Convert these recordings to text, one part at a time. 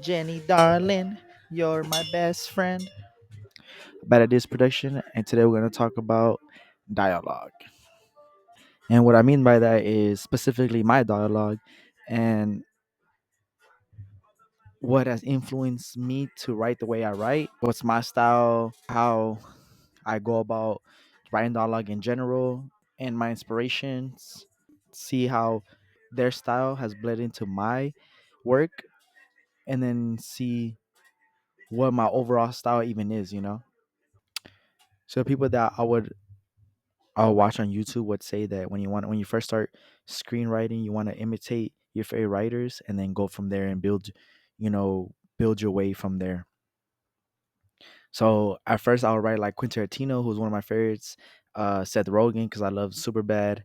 Jenny, darling, you're my best friend. Better this production, and today we're going to talk about dialogue. And what I mean by that is specifically my dialogue and what has influenced me to write the way I write. What's my style, how I go about writing dialogue in general, and my inspirations. See how their style has bled into my work, and then see what my overall style even is. So people that I'll watch on YouTube would say that when you first start screenwriting, you want to imitate your favorite writers and then go from there and build your way from there. So at first I'll write like Quentin Tarantino, who's one of my favorites, Seth Rogen because I love Superbad.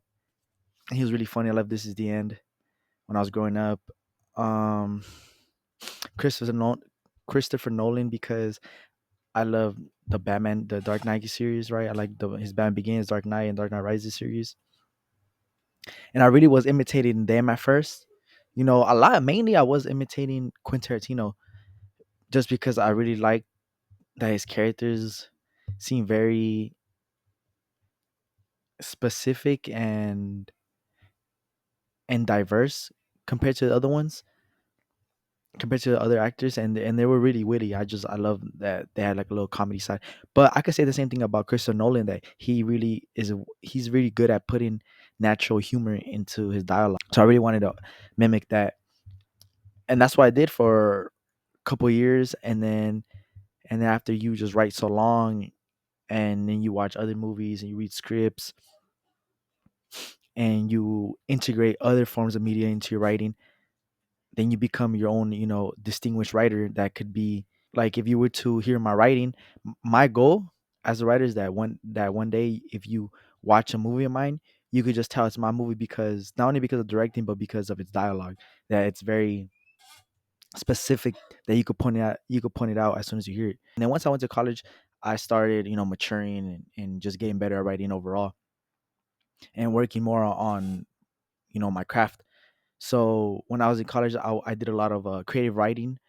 He was really funny. I love This Is the End when I was growing up. Um, Christopher Nolan, Christopher Nolan because I love the Batman, the Dark Knight series, right? I like his Batman Begins, Dark Knight, and Dark Knight Rises series. And I really was imitating them at first. A lot. Mainly, I was imitating Quentin Tarantino just because I really liked that his characters seem very specific and diverse compared to the other ones, compared to the other actors, and they were really witty. I love that they had like a little comedy side. But I could say the same thing about Christopher Nolan that he's really good at putting natural humor into his dialogue. So I really wanted to mimic that, and that's what I did for a couple years, and then after you just write so long, and then you watch other movies and you read scripts and you integrate other forms of media into your writing, then you become your own, distinguished writer that could be like if you were to hear my writing, my goal as a writer is that one day if you watch a movie of mine, you could just tell it's my movie because not only because of directing but because of its dialogue, that it's very specific, that you could point it out as soon as you hear it. And then once I went to college, I started, maturing and just getting better at writing overall and working more on, my craft. So when I was in college, I did a lot of creative writing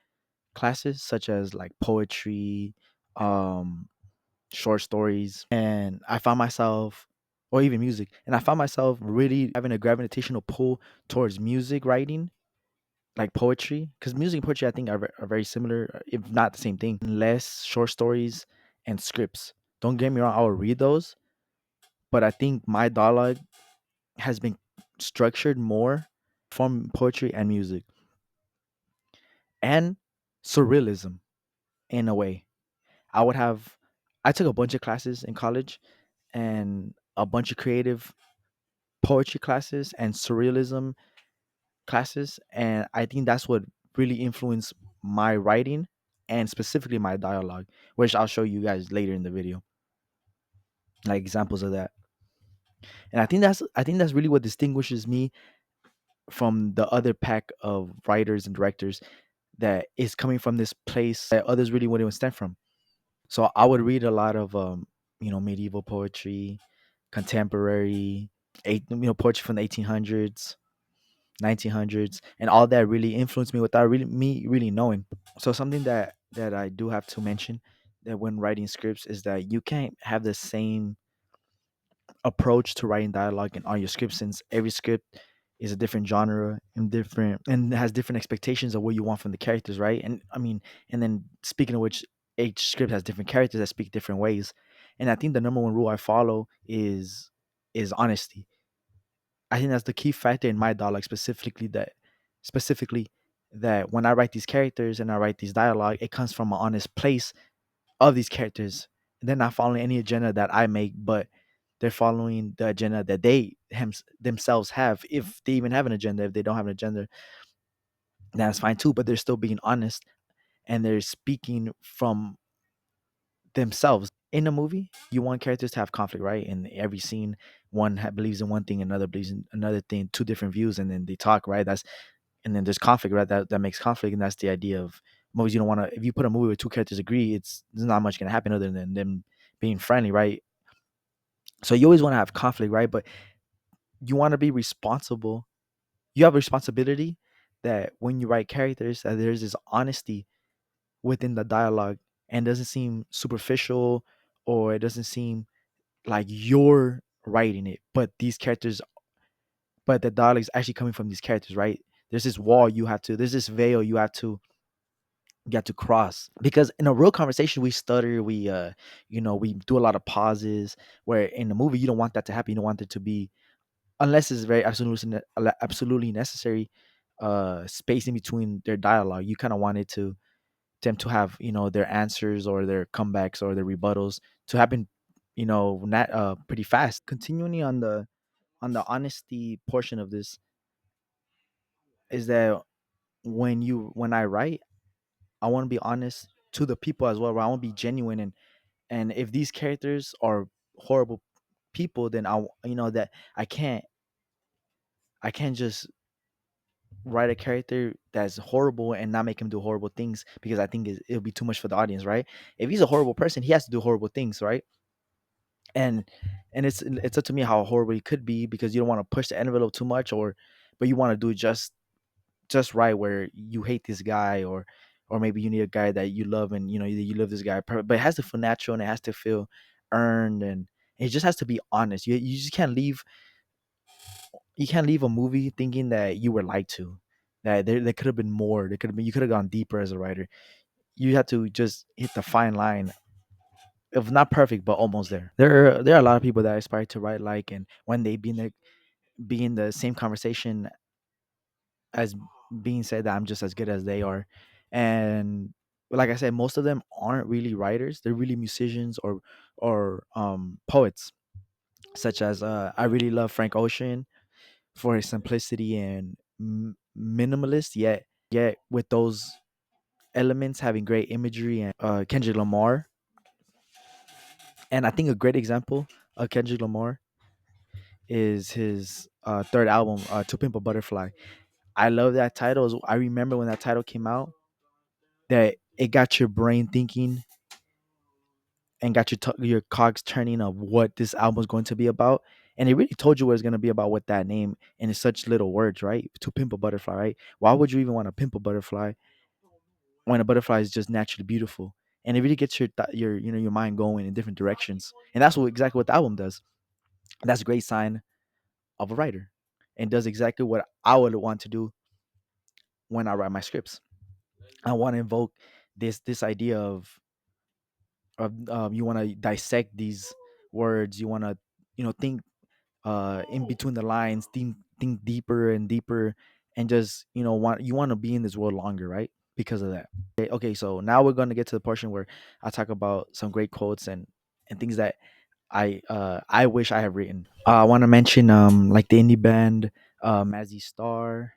classes, such as like poetry, um, short stories, and I found myself, or even music, and I found myself really having a gravitational pull towards music writing, like poetry, because music and poetry I think are very similar, if not the same thing. Less short stories and scripts. Don't get me wrong, I will read those, but I think my dialogue has been structured more from poetry and music and surrealism in a way. I would have I took a bunch of classes in college and a bunch of creative poetry classes and surrealism classes, and I think that's what really influenced my writing and specifically my dialogue, which I'll show you guys later in the video, like examples of that. And I think that's really what distinguishes me from the other pack of writers and directors that is coming from this place that others really wouldn't even stem from. So I would read a lot of medieval poetry, contemporary, poetry from the 1800s, 1900s, and all that really influenced me without really knowing. So something that I do have to mention, that when writing scripts, is that you can't have the same approach to writing dialogue in all your scripts, since every script is a different genre and has different expectations of what you want from the characters, right? And I mean, and then speaking of which, each script has different characters that speak different ways. And I think the number one rule I follow is honesty. I think that's the key factor in my dialogue, specifically that when I write these characters and I write these dialogue, it comes from an honest place of these characters. They're not following any agenda that I make, but they're following the agenda that themselves have. If they even have an agenda, if they don't have an agenda, that's fine too. But they're still being honest and they're speaking from themselves. In a movie, you want characters to have conflict, right? In every scene, one believes in one thing, another believes in another thing, two different views, and then they talk, right? And then there's conflict, right? That makes conflict, and that's the idea of movies. You don't want to, if you put a movie where two characters agree, there's not much gonna happen other than them being friendly, right? So you always want to have conflict, right? But you want to be responsible. You have a responsibility that when you write characters, that there's this honesty within the dialogue and doesn't seem superficial, or it doesn't seem like you're writing it, but these characters, but the dialogue is actually coming from these characters, right? There's this wall you have to, there's this veil you have to cross, because in a real conversation we stutter, we do a lot of pauses, where in the movie you don't want that to happen. You don't want it to be, unless it's very absolutely necessary, space in between their dialogue. You kind of want it to them to have, their answers or their comebacks or their rebuttals to happen, not pretty fast. Continuing on the honesty portion of this, is that when I write, I want to be honest to the people as well. Where I want to be genuine, and if these characters are horrible people, then that I can't just write a character that's horrible and not make him do horrible things, because I think it'll be too much for the audience, right? If he's a horrible person, he has to do horrible things, right? And it's up to me how horrible he could be, because you don't want to push the envelope too much, but you want to do just right, where you hate this guy, or maybe you need a guy that you love, and you love this guy, but it has to feel natural, and it has to feel earned, and it just has to be honest. You just can't leave a movie thinking that you were lied to, that there could have been more. There could have been, you could have gone deeper as a writer. You have to just hit the fine line of not perfect, but almost there. There are a lot of people that aspire to write like, and when they be in the same conversation as being said that I'm just as good as they are. And like I said, most of them aren't really writers. They're really musicians, or poets, such as I really love Frank Ocean for his simplicity and minimalist, yet with those elements having great imagery, and Kendrick Lamar. And I think a great example of Kendrick Lamar is his third album, To Pimp a Butterfly. I love that title. I remember when that title came out, that it got your brain thinking and got your cogs turning of what this album was going to be about. And it really told you what it's going to be about with that name, and it's such little words, right? To pimp a butterfly, right? Why would you even want to pimp a butterfly when a butterfly is just naturally beautiful? And it really gets your mind going in different directions. And that's exactly what the album does. That's a great sign of a writer, and does exactly what I would want to do when I write my scripts. I want to invoke this idea of you want to dissect these words. You want to think in between the lines, think deeper and deeper, and just want to be in this world longer, right? Because of that. Okay, so now we're going to get to the portion where I talk about some great quotes and things that I wish I have written. I want to mention like the indie band Mazzy Star.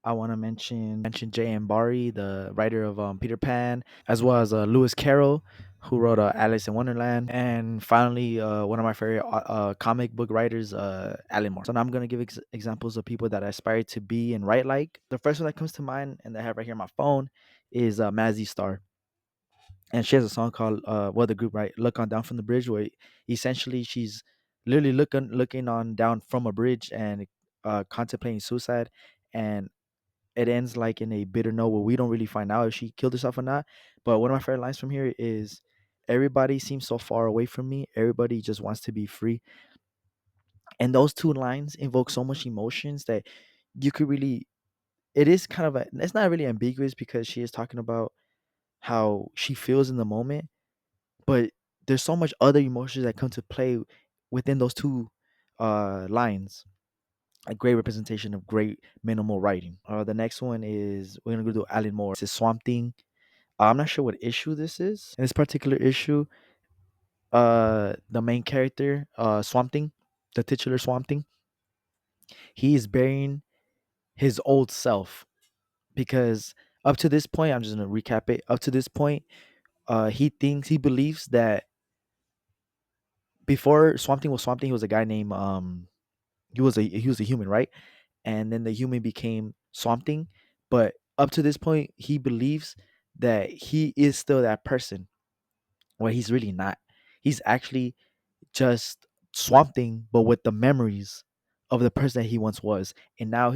I want to mention J.M. Barrie, the writer of Peter Pan, as well as Lewis Carroll, who wrote Alice in Wonderland, and finally one of my favorite comic book writers, Alan Moore. So now I'm gonna give examples of people that I aspire to be and write like. The first one that comes to mind, and that I have right here on my phone, is Mazzy Star, and she has a song called the group, right, "Look on Down from the Bridge," where essentially she's literally looking on down from a bridge and contemplating suicide, and it ends like in a bitter note where we don't really find out if she killed herself or not. But one of my favorite lines from here is, "Everybody seems so far away from me. Everybody just wants to be free." And those two lines invoke so much emotions that you could really. It is kind of it's not really ambiguous, because she is talking about how she feels in the moment, but there's so much other emotions that come to play within those two lines. A great representation of great minimal writing. The next one is, we're gonna go to Alan Moore. This is Swamp Thing. I'm not sure what issue this is. In this particular issue, the main character, Swamp Thing, the titular Swamp Thing, he is burying his old self, because up to this point, I'm just gonna recap it. Up to this point, he believes that before Swamp Thing was Swamp Thing, he was a guy named he was a human, right? And then the human became Swamp Thing. But up to this point, he believes that he is still that person, where he's really not. He's actually just Swamp Thing, but with the memories of the person that he once was. And now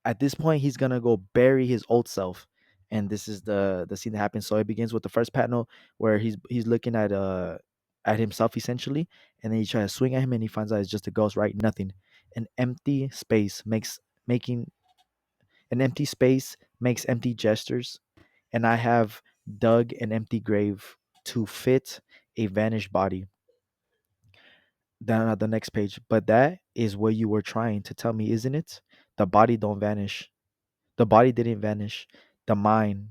At this point, he's gonna go bury his old self, and this is the scene that happens. So it begins with the first panel where he's looking at himself essentially, and then he tries to swing at him, and he finds out it's just a ghost, right? Nothing, an empty space making an empty space makes empty gestures, and I have dug an empty grave to fit a vanished body. Down at the next page, but that is what you were trying to tell me, isn't it? The body don't vanish. The body didn't vanish. The mind,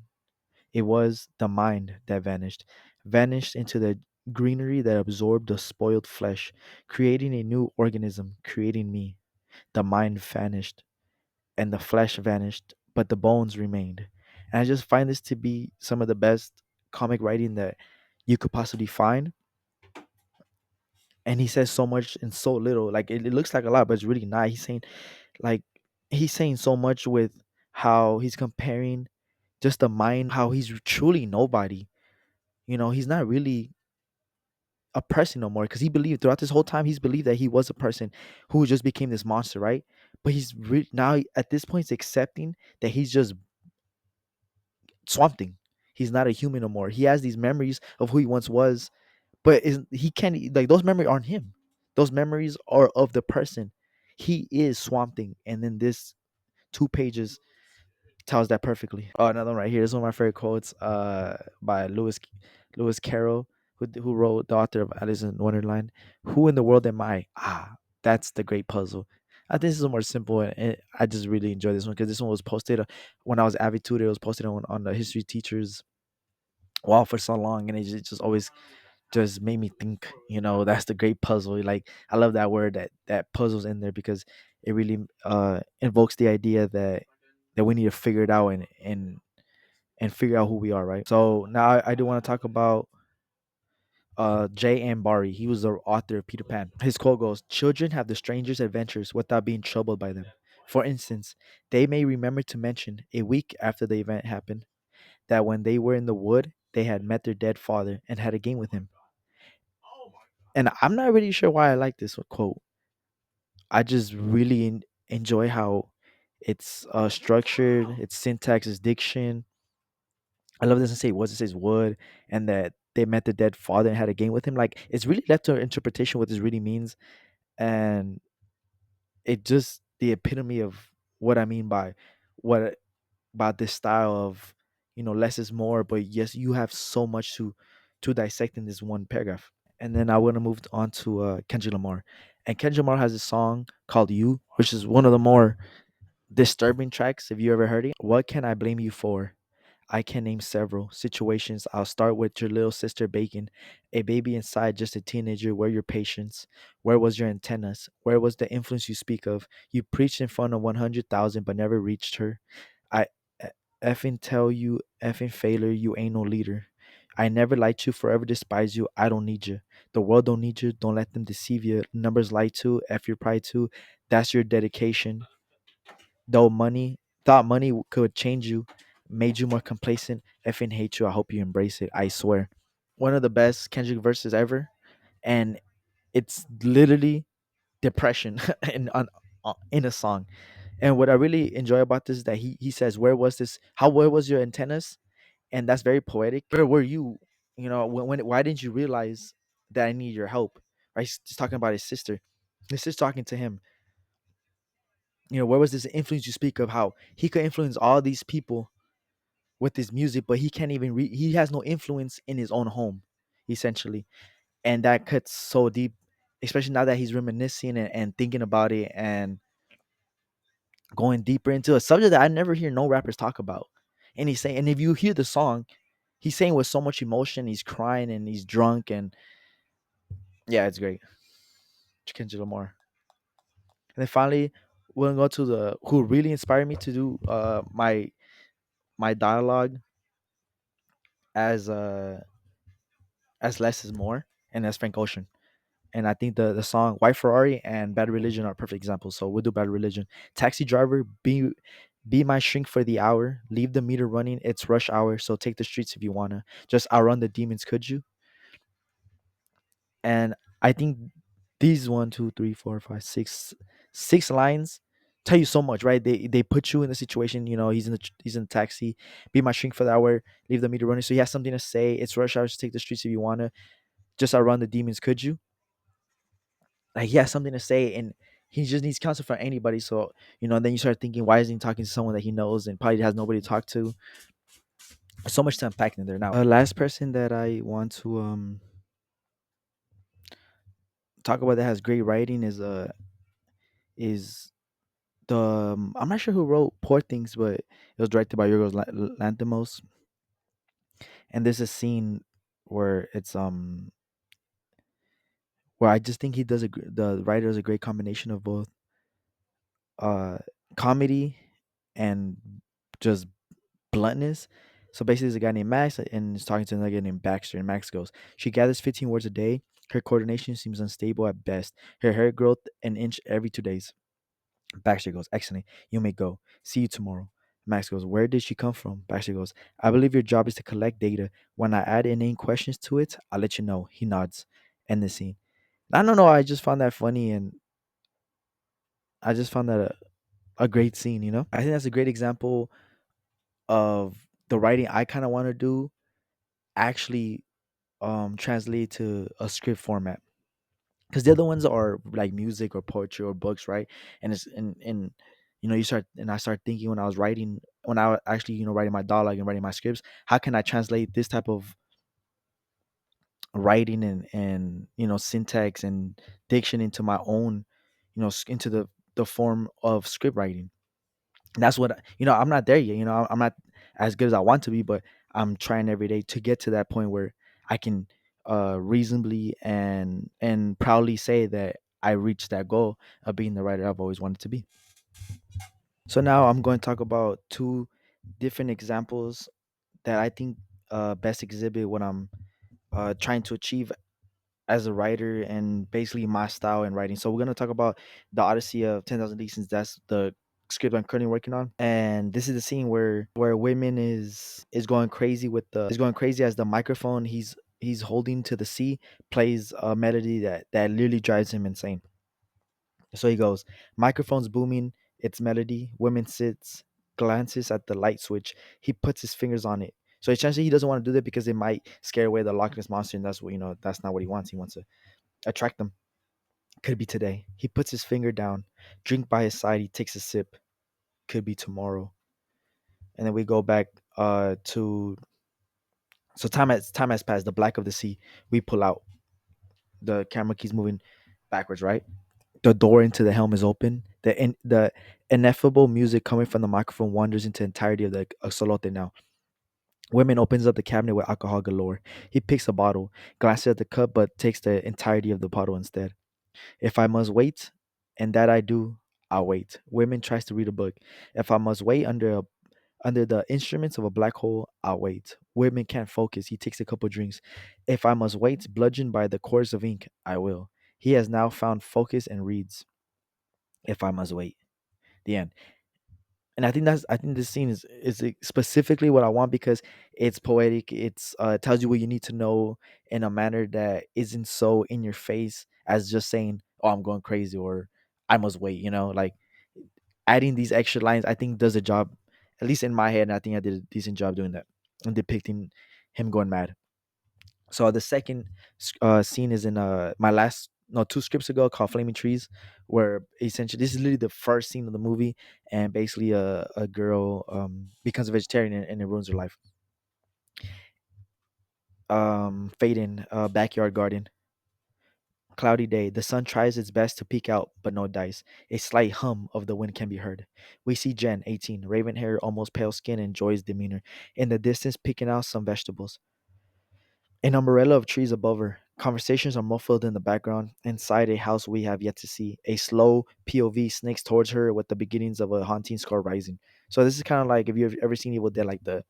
it was the mind that vanished, vanished into the greenery that absorbed the spoiled flesh, creating a new organism, creating me. The mind vanished and the flesh vanished, but the bones remained. And I just find this to be some of the best comic writing that you could possibly find. And he says so much in so little. Like it looks like a lot, but it's really not. Like he's saying so much with how he's comparing just the mind, how he's truly nobody. He's not really a person no more because he believed throughout this whole time he's believed that he was a person who just became this monster, right? But now at this point he's accepting that he's just Swamp Thing. He's not a human no more. He has these memories of who he once was, but is he can't like those memories aren't him. Those memories are of the person. He is Swamp Thing, and then this 2 pages tells that perfectly. Oh, another one right here. This is one of my favorite quotes by Lewis Carroll, who wrote the author of Alice in Wonderland. Who in the world am I? That's the great puzzle. I think this is more simple, and I just really enjoy this one because this one was posted when I was avid tutor. It was posted on the history teacher's wall for so long, and it just always just made me think. That's the great puzzle. Like I love that word that puzzles in there because it really invokes the idea that we need to figure it out and figure out who we are, right? So now I do want to talk about J. M. Barrie. He was the author of Peter Pan. His quote goes, "Children have the strangest adventures without being troubled by them. For instance, they may remember to mention, a week after the event happened, that when they were in the wood, they had met their dead father and had a game with him." And I'm not really sure why I like this quote. I just really enjoy how it's structured, its syntax, its diction. I love it doesn't say was, it says would, and that they met the dead father and had a game with him. Like it's really left to interpretation what this really means, and it just the epitome of what I mean by what about this style of less is more, but yes, you have so much to dissect in this one paragraph. And then I want to move on to Kendrick Lamar, and Kendrick Lamar has a song called "You," which is one of the more disturbing tracks. If you ever heard it, what can I blame you for? I can name several situations. I'll start with your little sister Bacon, a baby inside, just a teenager. Where your patience? Where was your antennas? Where was the influence you speak of? You preached in front of 100,000 but never reached her. I e- effing tell you, effing failure, you ain't no leader. I never liked you, forever despise you. I don't need you. The world don't need you. Don't let them deceive you. Numbers lie too. F your pride too. That's your dedication. Though money thought money could change you, made you more complacent. Effing hate you. I hope you embrace it. I swear. One of the best Kendrick verses ever, and it's literally depression in a song. And what I really enjoy about this is that he says, "Where was this? Where was your antennas?" And that's very poetic. Where were you? Why didn't you realize that I need your help? Right? He's talking about his sister. His sister talking to him. Where was this influence you speak of? How he could influence all these people with his music, but he can't even he has no influence in his own home, essentially. And that cuts so deep, especially now that he's reminiscing and thinking about it and going deeper into a subject that I never hear no rappers talk about. And he's saying, and if you hear the song, he's saying with so much emotion, he's crying and he's drunk, and yeah, it's great. Kendrick Lamar. And then finally, we'll go to the who really inspired me to do my dialogue as less is more, and that's Frank Ocean. And I think the song White Ferrari and Bad Religion are perfect examples. So we'll do Bad Religion. Taxi driver, be my shrink for the hour. Leave the meter running. It's rush hour. So take the streets if you wanna. Just outrun the demons, could you? And I think these 1, 2, 3, 4, 5, 6 lines tell you so much, right? They put you in the situation. You know, he's in the taxi. Be my shrink for the hour. Leave the meter running. So he has something to say. It's rush hour. Just take the streets if you wanna. Just outrun the demons. Could you? Like he has something to say, and he just needs counsel from anybody. So then you start thinking, why isn't he talking to someone that he knows and probably has nobody to talk to? So much to unpack in there. Now, last person that I want to talk about that has great writing is the I'm not sure who wrote Poor Things, but it was directed by Yorgos Lanthimos. And there's a scene where it's where I just think the writer does a great combination of both uh comedy and just bluntness. So basically, there's a guy named Max and he's talking to another guy named Baxter. And Max goes, "She gathers 15 words a day. Her coordination seems unstable at best. Her hair growth an inch every 2 days." Baxter goes, "Excellent. You may go. See you tomorrow." Max goes, "Where did she come from?" Baxter goes, "I believe your job is to collect data. When I add inane questions to it, I'll let you know." He nods. End the scene. I don't know. I just found that funny, and I just found that a great scene. I think that's a great example of the writing I kind of want to do actually translate to a script format, because the other ones are like music or poetry or books, right? And it's and you start, and I start thinking when I was writing, when I was actually writing my dialogue and writing my scripts, how can I translate this type of writing and syntax and diction into my own, into the form of script writing. And that's what I'm not there yet. I'm not as good as I want to be, but I'm trying every day to get to that point where I can reasonably and proudly say that I reached that goal of being the writer I've always wanted to be. So now I'm going to talk about two different examples that I think best exhibit what I'm trying to achieve as a writer and basically my style in writing. So we're gonna talk about the Odyssey of 10,000 Leagues. That's the script I'm currently working on, and this is the scene where women is going crazy is going crazy as the microphone he's holding to the sea plays a melody that literally drives him insane. So he goes, microphone's booming, its melody. Women sits, glances at the light switch. He puts his fingers on it. So essentially, he doesn't want to do that because it might scare away the Loch Ness monster, and that's what that's not what he wants. He wants to attract them. Could be today. He puts his finger down. Drink by his side. He takes a sip. Could be tomorrow. And then we go back to so time has passed. The black of the sea. We pull out. The camera keeps moving backwards, right? The door into the helm is open. The ineffable music coming from the microphone wanders into the entirety of the solote now. Women opens up the cabinet with alcohol galore. He picks a bottle, glances at the cup, but takes the entirety of the bottle instead. If I must wait, and that I do, I'll wait. Women tries to read a book. If I must wait under the instruments of a black hole, I'll wait. Women can't focus. He takes a couple drinks. If I must wait, bludgeoned by the cords of ink, I will. He has now found focus and reads. If I must wait. The end. And I think this scene is specifically what I want because it's poetic. It tells you what you need to know in a manner that isn't so in your face as just saying, "Oh, I'm going crazy" or "I must wait." Like adding these extra lines, I think does a job, at least in my head. And I think I did a decent job doing that and depicting him going mad. So the second scene is in my last no 2 scripts ago called Flaming Trees, where essentially this is literally the first scene of the movie, and basically a girl becomes a vegetarian and it ruins her life. Fading backyard garden. Cloudy day. The sun tries its best to peek out, but no dice. A slight hum of the wind can be heard. We see Jen, 18, raven hair, almost pale skin, and joyous demeanor. In the distance, picking out some vegetables. An umbrella of trees above her. Conversations are muffled in the background. Inside a house we have yet to see. A slow POV snakes towards her with the beginnings of a haunting scar rising. So this is kind of like if you've ever seen Evil Dead, like the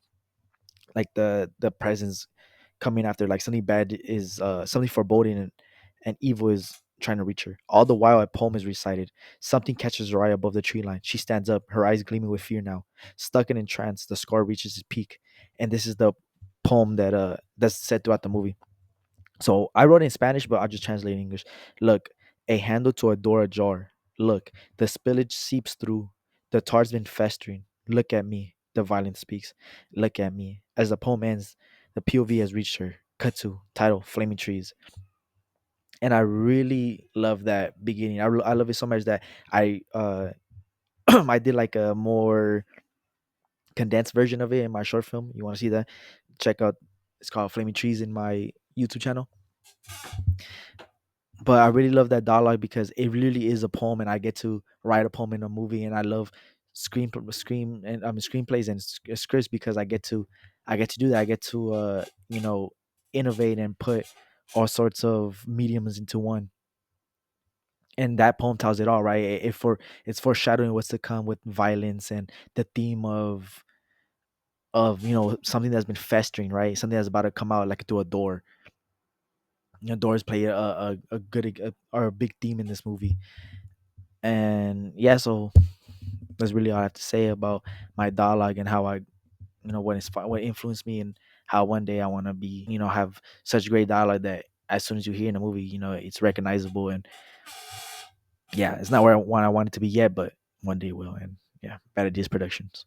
presence coming after, like something bad is something foreboding and evil is trying to reach her. All the while a poem is recited. Something catches her eye above the tree line. She stands up, her eyes gleaming with fear now. Stuck in trance, the scar reaches its peak. And this is the poem that's said throughout the movie. So I wrote it in Spanish, but I'll just translate it in English. Look, a handle to a door ajar. Look, the spillage seeps through. The tar's been festering. Look at me. The violence speaks. Look at me. As the poem ends, the POV has reached her. Cut to title: Flaming Trees. And I really love that beginning. I love it so much that I I did like a more condensed version of it in my short film. You want to see that? Check out. It's called Flaming Trees in my YouTube channel. But I really love that dialogue because it really is a poem, and I get to write a poem in a movie, and I love screenplays and scripts because I get to do that. I get to innovate and put all sorts of mediums into one. And that poem tells it all, right? It's foreshadowing what's to come with violence and the theme of something that's been festering, right? Something that's about to come out like through a door. Doors play a good or a big theme in this movie. And yeah, so that's really all I have to say about my dialogue and how I, what influenced me, and how one day I want to be, have such great dialogue that as soon as you hear in a movie, it's recognizable. And yeah, it's not where I want it to be yet, but one day it will. And yeah, Bad Ideas Productions.